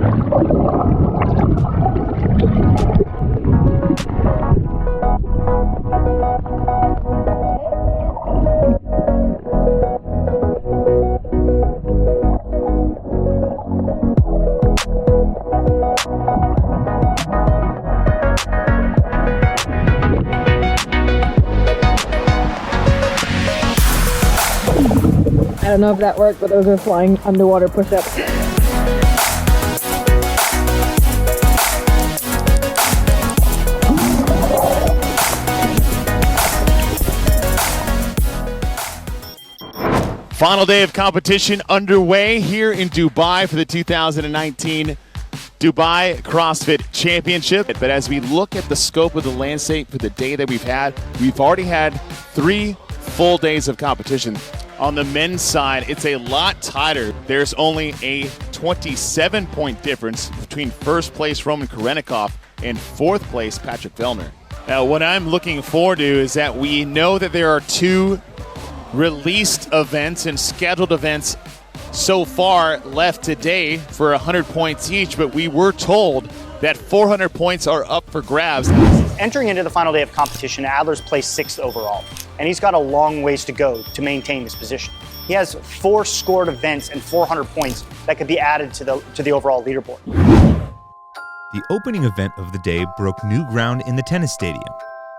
I don't know if that worked, but those are flying underwater push-ups. Final day of competition underway here in Dubai for the 2019 Dubai CrossFit Championship. But as we look at the scope of the landscape for the day that we've already had 3 full days of competition. On the men's side, it's a lot tighter. There's only a 27-point difference between first place Roman Karenikov and fourth place Patrick Vellner. Now, what I'm looking forward to is that we know that there are 2 released events and scheduled events so far left today for 100 points each, but we were told that 400 points are up for grabs. Entering into the final day of competition, Adler's placed 6th overall, and he's got a long ways to go to maintain this position. He has 4 scored events and 400 points that could be added to the overall leaderboard. The opening event of the day broke new ground in the tennis stadium.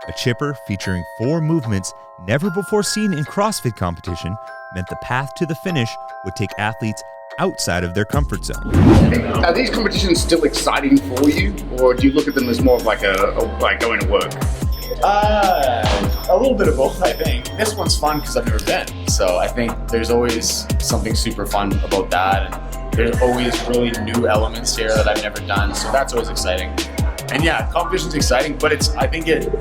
A chipper featuring 4 movements never before seen in CrossFit competition meant the path to the finish would take athletes outside of their comfort zone. Are these competitions still exciting for you, or do you look at them as more of like like going to work? A little bit of both, I think. This one's fun because I've never been, so I think there's always something super fun about that, and there's always really new elements here that I've never done, so that's always exciting. And yeah, competition's exciting, but I think it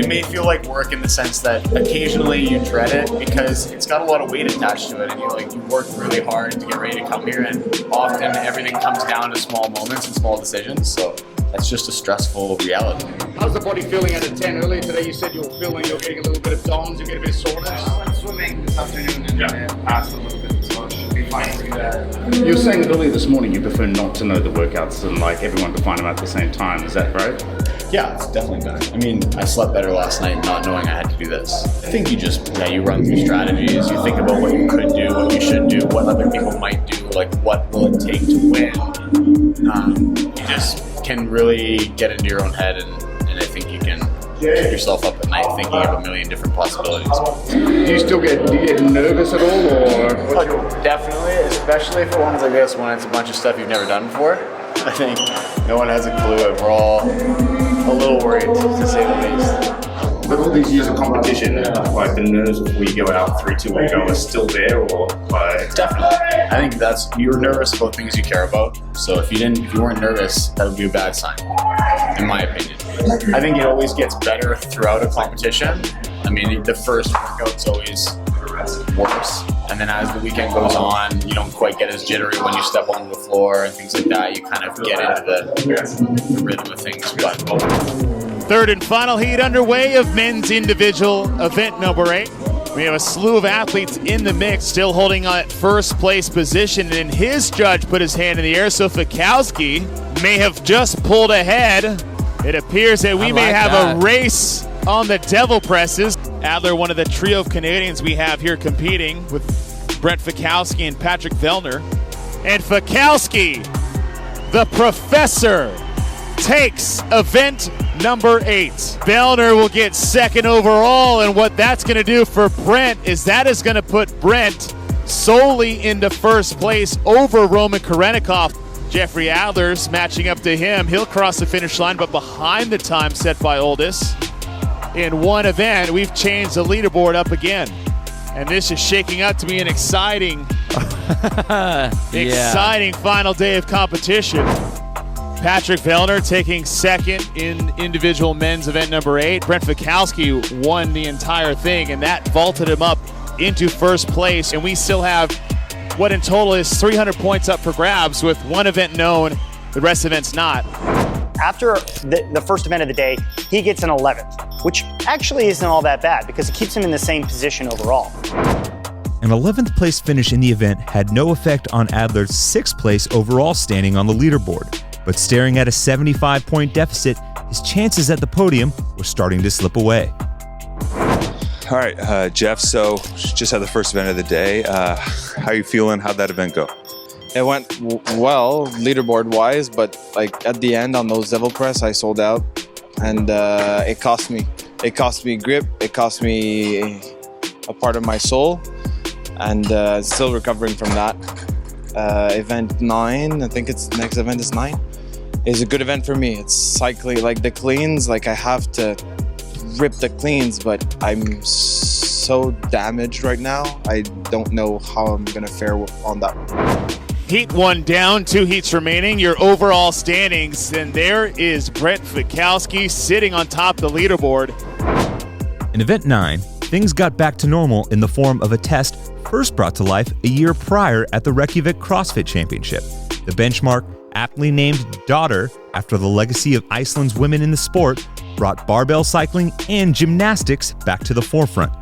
may feel like work in the sense that occasionally you dread it because it's got a lot of weight attached to it, and you work really hard to get ready to come here, and often everything comes down to small moments and small decisions, so that's just a stressful reality. How's the body feeling out of 10? Earlier today you said you're getting a little bit of DOMS, you're getting a bit of soreness. I went swimming this afternoon and passed a little bit, so it should be fine to do that. You were saying earlier this morning you prefer not to know the workouts and like everyone to find them at the same time, is that right? Yeah, it's definitely better. I mean, I slept better last night not knowing I had to do this. I think you run through strategies, you think about what you could do, what you should do, what other people might do, like what will it take to win. You just can really get into your own head, and I think you can keep yourself up at night thinking of a million different possibilities. Do you get nervous at all, or? Definitely, especially for ones like this when it's a bunch of stuff you've never done before. I think no one has a clue, and we're all a little worried, to say the least. With all these years of competition, like the nerves before you go out 3, 2, 1 go are still there, or like? Definitely. I think you're nervous about things you care about. So if you weren't nervous, that would be a bad sign, in my opinion. I think it always gets better throughout a competition. I mean, the first workout's always worse, and then as the weekend goes on, you don't quite get as jittery when you step onto the floor and things like that. You kind of get into the rhythm of things. But Third and final heat underway of men's individual event number 8. We have a slew of athletes in the mix, still holding on at first place position, and his judge put his hand in the air, so Fikowski may have just pulled ahead. It appears that we may have a race on the devil presses. Adler, one of the trio of Canadians we have here competing with Brent Fikowski and Patrick Vellner. And Fikowski, the professor, takes event number 8. Vellner will get 2nd overall, and what that's going to do for Brent is that is going to put Brent solely into first place over Roman Karenikov. Jeffrey Adler's matching up to him. He'll cross the finish line, but behind the time set by Oldest. In one event, we've changed the leaderboard up again. And this is shaking out to be an exciting final day of competition. Patrick Vellner taking 2nd in individual men's event number 8. Brent Fikowski won the entire thing, and that vaulted him up into first place. And we still have what in total is 300 points up for grabs, with one event known, the rest of events not. After the first event of the day, he gets an 11th, which actually isn't all that bad because it keeps him in the same position overall. An 11th place finish in the event had no effect on Adler's 6th place overall standing on the leaderboard, but staring at a 75-point deficit, his chances at the podium were starting to slip away. All right, Jeff, so just had the first event of the day. How you feeling? How'd that event go? It went well, leaderboard-wise, but like at the end on those devil press, I sold out, and it cost me. It cost me grip. It cost me a part of my soul, and still recovering from that. Event 9, I think it's next event is 9, is a good event for me. It's cycling, like the cleans, like I have to rip the cleans, but I'm so damaged right now. I don't know how I'm gonna fare on that one. Heat 1 down, 2 heats remaining. Your overall standings, and there is Brett Fikowski sitting on top of the leaderboard. In Event 9, things got back to normal in the form of a test first brought to life a year prior at the Reykjavik CrossFit Championship. The benchmark, aptly named Daughter after the legacy of Iceland's women in the sport, brought barbell cycling and gymnastics back to the forefront.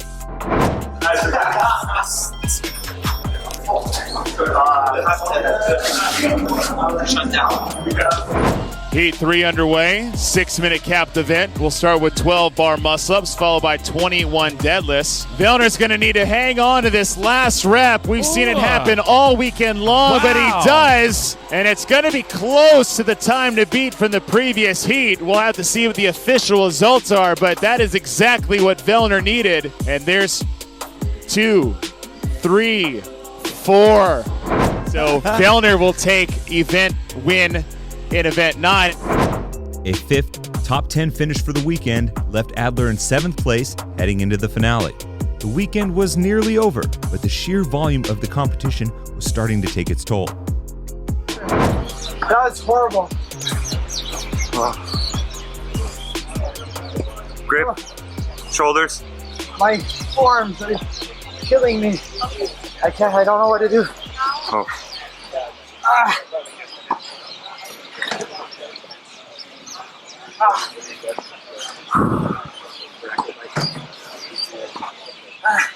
Heat 3 underway, 6-minute capped event. We'll start with 12 bar muscle-ups, followed by 21 deadlifts. Vellner's gonna need to hang on to this last rep. We've seen it happen all weekend long, but he does, and it's gonna be close to the time to beat from the previous heat. We'll have to see what the official results are, but that is exactly what Vellner needed. And there's 2, 3, 4. So Vellner will take event win in Event 9. A 5th top 10 finish for the weekend left Adler in 7th place heading into the finale. The weekend was nearly over, but the sheer volume of the competition was starting to take its toll. That was horrible. Grip, shoulders. My forearms are killing me. I don't know what to do. Oh. Ah. Ah. Ah.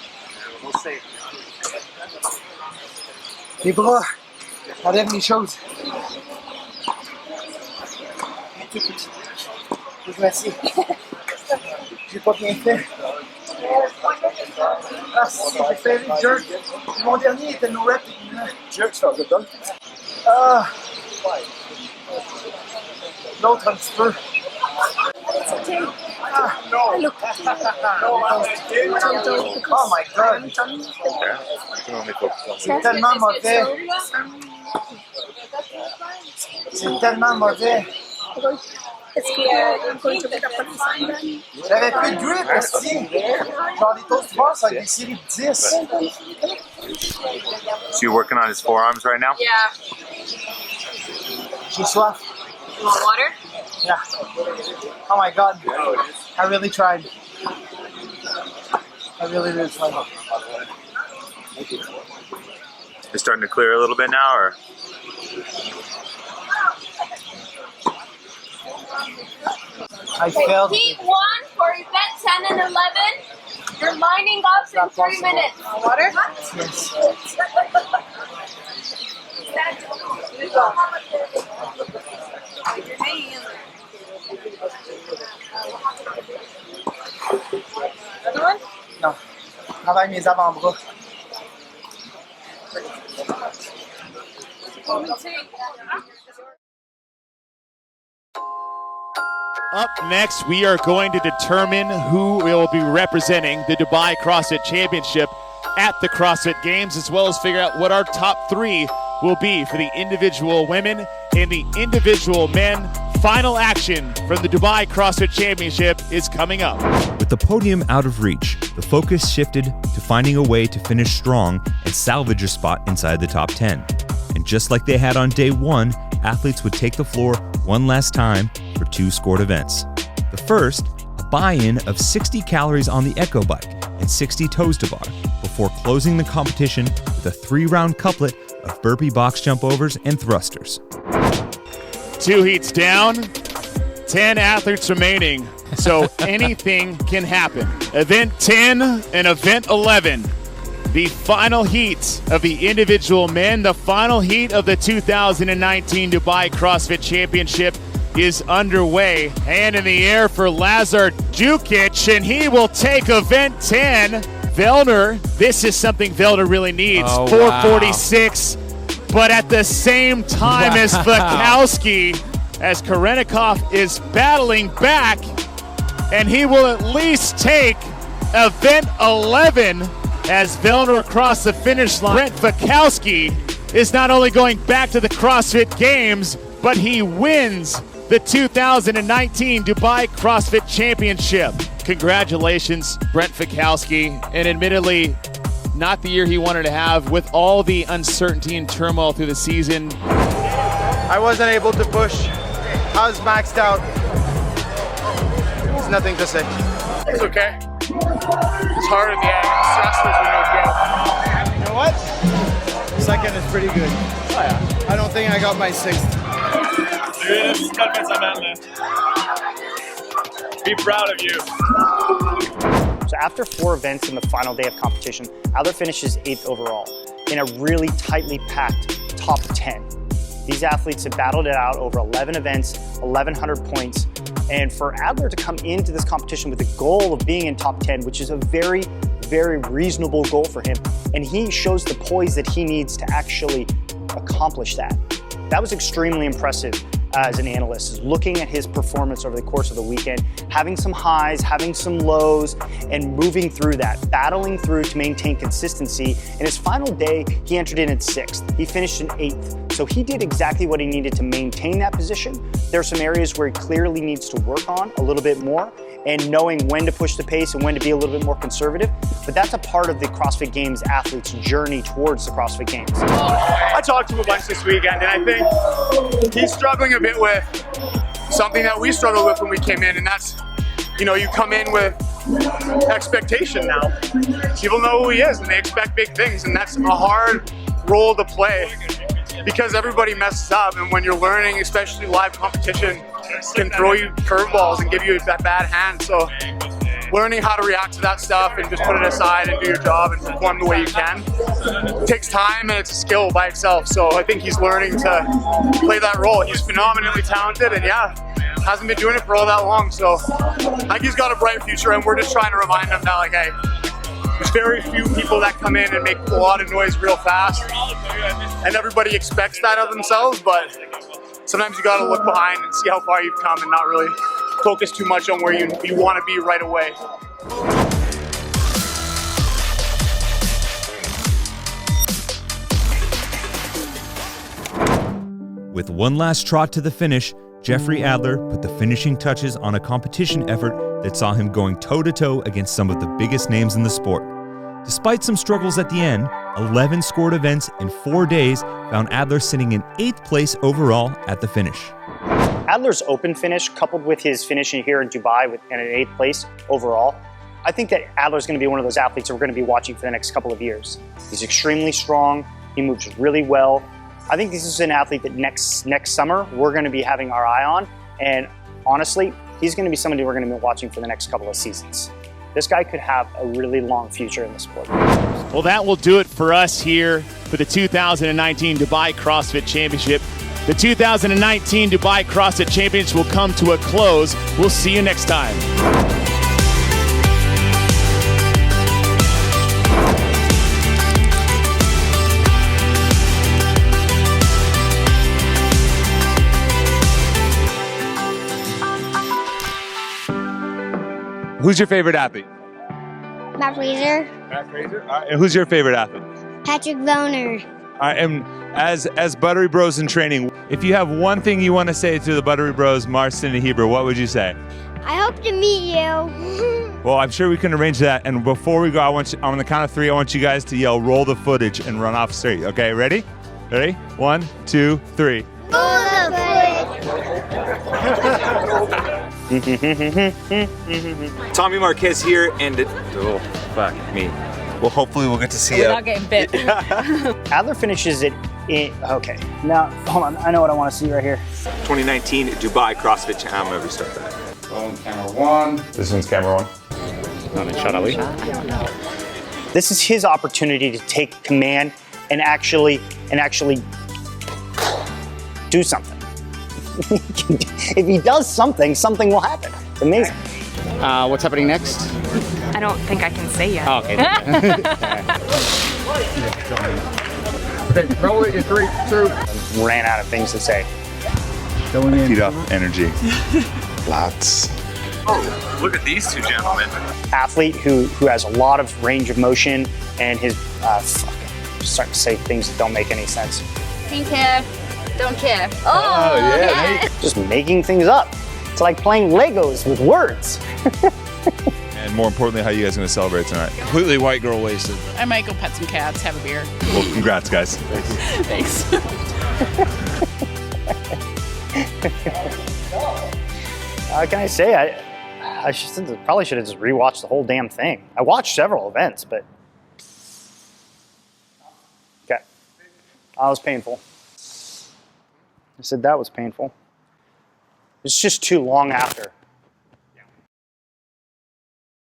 Les bras, enlève les choses. Je m'assieds. J'ai pas bien fait. Ah si, j'ai fait le jerk. Mon dernier était no rep. Jerk, ça va bien. Ah. L'autre un petit peu. Ah. No. Oh my god. C'est tellement mauvais. C'est tellement mauvais. J'avais plus de grip aussi. Genre les toast bars, ça a des séries de 10. So you're working on his forearms right now? Yeah. J'ai soif. You want water? Yeah. Oh my god. I really tried. I really tried. It's starting to clear a little bit now, or? I failed. Heat 1 for event 10 and 11. You're lining up in 3 minutes. Water? Yes. Another one? Non. Travaille mes avant-bras. Up next, we are going to determine who will be representing the Dubai CrossFit Championship at the CrossFit Games, as well as figure out what our top 3 will be for the individual women and the individual men. Final action from the Dubai CrossFit Championship is coming up. With the podium out of reach, the focus shifted to finding a way to finish strong and salvage a spot inside the top 10. And just like they had on day 1, athletes would take the floor one last time for 2 scored events. The first, a buy-in of 60 calories on the Echo Bike and 60 toes to bar before closing the competition with a 3-round couplet of burpee box jump overs and thrusters. 2 heats down, 10 athletes remaining, so anything can happen. Event 10 and Event 11. The final heat of the individual men, the final heat of the 2019 Dubai CrossFit Championship is underway. Hand in the air for Lazar Jukic, and he will take event 10. Vellner, this is something Vellner really needs. 446, but at the same time as Fikowski, as Karenikov is battling back, and he will at least take event 11 as Vellner across the finish line. Brent Fikowski is not only going back to the CrossFit Games, but he wins the 2019 Dubai CrossFit Championship. Congratulations, Brent Fikowski, and admittedly, not the year he wanted to have with all the uncertainty and turmoil through the season. I wasn't able to push. I was maxed out. There's nothing to say. It's okay. It's hard in the end. Stressful, You know what? Second is pretty good. Oh, yeah. I don't think I got my sixth. Be proud of you. So after 4 events in the final day of competition, Adler finishes 8th overall in a really tightly packed top 10. These athletes have battled it out over 11 events, 1,100 points. And for Adler to come into this competition with the goal of being in top 10, which is a very, very reasonable goal for him, and he shows the poise that he needs to actually accomplish that. That was extremely impressive as an analyst, is looking at his performance over the course of the weekend, having some highs, having some lows, and moving through that, battling through to maintain consistency. In his final day, he entered in at 6th. He finished in 8th. So he did exactly what he needed to maintain that position. There are some areas where he clearly needs to work on a little bit more, and knowing when to push the pace and when to be a little bit more conservative. But that's a part of the CrossFit Games athlete's journey towards the CrossFit Games. I talked to him a bunch this weekend, and I think he's struggling a bit with something that we struggled with when we came in, and that's, you know, you come in with expectation now. People know who he is, and they expect big things, and that's a hard role to play because everybody messes up, and when you're learning, especially live competition, can throw you curveballs and give you that bad hand. So learning how to react to that stuff and just put it aside and do your job and perform the way you can, it takes time and it's a skill by itself. So I think he's learning to play that role. He's phenomenally talented, and yeah, hasn't been doing it for all that long. So I think he's got a bright future, and we're just trying to remind him that, like, hey, there's very few people that come in and make a lot of noise real fast, and everybody expects that of themselves, but sometimes you gotta look behind and see how far you've come and not really focus too much on where you want to be right away. With one last trot to the finish, Jeffrey Adler put the finishing touches on a competition effort that saw him going toe-to-toe against some of the biggest names in the sport. Despite some struggles at the end, 11 scored events in 4 days found Adler sitting in 8th place overall at the finish. Adler's open finish, coupled with his finishing here in Dubai in an 8th place overall, I think that Adler's going to be one of those athletes that we're going to be watching for the next couple of years. He's extremely strong. He moves really well. I think this is an athlete that next summer we're going to be having our eye on. And honestly, he's going to be somebody we're going to be watching for the next couple of seasons. This guy could have a really long future in the sport. Well, that will do it for us here for the 2019 Dubai CrossFit Championship. The 2019 Dubai CrossFit Championship will come to a close. We'll see you next time. Who's your favorite athlete? Matt Fraser. Matt Fraser. And who's your favorite athlete? Patrick Vellner. And as Buttery Bros in training, if you have one thing you want to say to the Buttery Bros, Marston and Heber, what would you say? I hope to meet you. Well, I'm sure we can arrange that. And before we go, on the count of 3, I want you guys to yell, roll the footage and run off straight. Okay, ready? Ready? 1, 2, 3. Roll the footage. Tommy Marquez here, and oh, fuck me. Well, hopefully we'll get to see you. We're not getting bit. Adler finishes it in, okay. Now, hold on, I know what I want to see right here. 2019 Dubai CrossFit Championship. I'm gonna restart that. Camera 1. This one's camera 1. Shot Ali. This is his opportunity to take command and actually do something. If he does something, something will happen. It's amazing. What's happening next? I don't think I can say yet. Oh, okay. Okay, roll it in 3, 2. Ran out of things to say. Going in. Feed off energy. Lots. Oh, look at these two gentlemen. Athlete who has a lot of range of motion and his starting to say things that don't make any sense. Think care, don't care. Oh, yeah. Just making things up. It's like playing Legos with words. And more importantly, how you guys going to celebrate tonight? Completely white girl wasted. I might go pet some cats, have a beer. Well, congrats, guys. Thanks. Can I say I probably should have just rewatched the whole damn thing. I watched several events, but okay, that was painful. I said that was painful. It's just too long after.